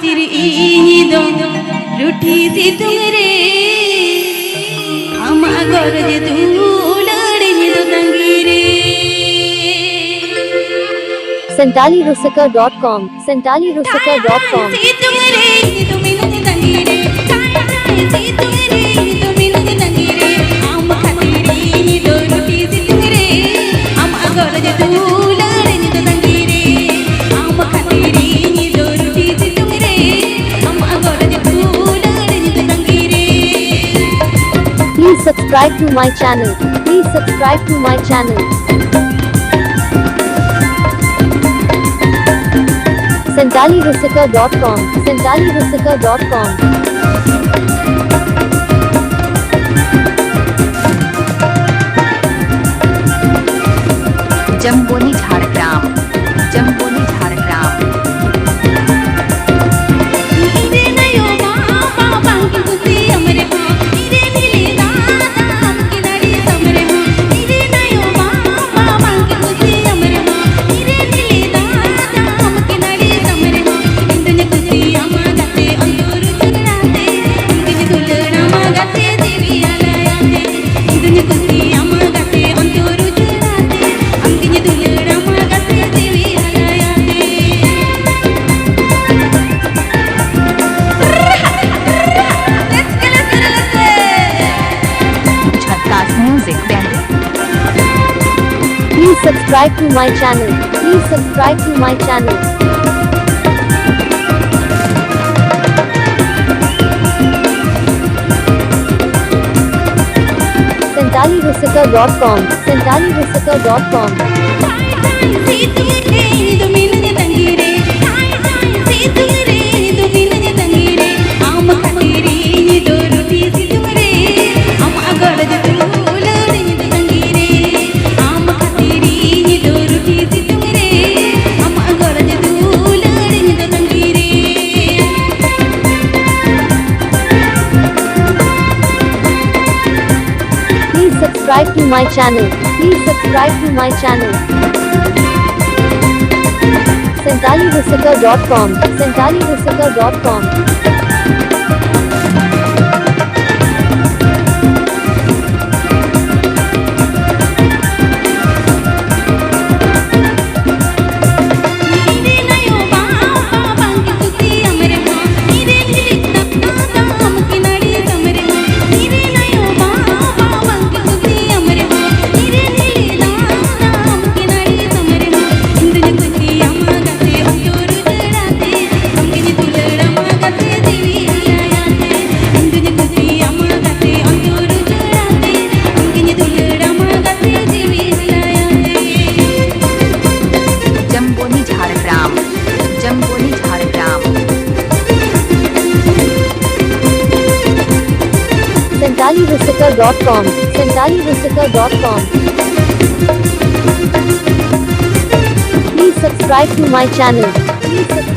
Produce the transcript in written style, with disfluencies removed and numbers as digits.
खातिर ई दो रूठी सी तुमरे आमा गरज धूलड़ी दो तंगीरे santalirusika.com santalirusika.com सी तुमरे तुमी नुग तंगीरे सी तुमरे तुमी नुग तंगीरे आमा खातिर ई दो रूठी सी तुमरे आमा गरज धूलड़ी दो तंगीरे आमा खातिर ई दो रूठी सी तुमरे आमा गरज धूलड़ी दो तंगीरे Please subscribe to my channel. Please subscribe to my channel. santalirusika.com santalirusika.com जम्बोनी Jhargram जम्बोनी Jhargram इरे नयो बाबा बांकी गुती हमरे हो इरे नीले दादा हमके नाड़ी समरे हो इरे नयो बाबा बांकी गुती हमरे हो इरे नीले दादा हमके नाड़ी समरे हो इंदने गुती अमा गाते अंदूर जुगराते इंदने दुलड़ा मा गाते देवी आलायाते इंदने गुती अमा गाते अंदूर जुगराते अंदने दुलड़ा मा गाते देवी आलायाते झक्कास music band Please subscribe to my channel. Please subscribe to my channel. santalirusika.com santalirusika.com सी तुमरे तुमी नुग तंगीरे सी तुमरे तुमी नुग तंगीरे आम खातिर ई दो रूठी सी तुमरे आम गरज धूलड़ी दो तंगीरे आम खातिर ई दो रूठी सी तुमरे आम गरज धूलड़ी दो तंगीरे Please subscribe to my channel. Please subscribe to my channel. santalirusika.com santalirusika.com इरे नयो बाबा बांकी गुती हमरे हो इरे नीले दादा हमके नाड़ी समरे हो इरे नयो बाबा बांकी गुती हमरे हो इरे नीले दादा हमके नाड़ी समरे हो इंदने गुती अमा गाते अंदूर जुगराते अंगने दुलड़ा मा गाते देवी आलायाते इंदने गुती अमा गाते अंदूर जुगराते अंगने दुलड़ा मा गाते देवी आलायाते जम्बोनी Jhargram जम्बोनी Jhargram santalirusika.com santalirusika.com Please subscribe to my channel. Please subscribe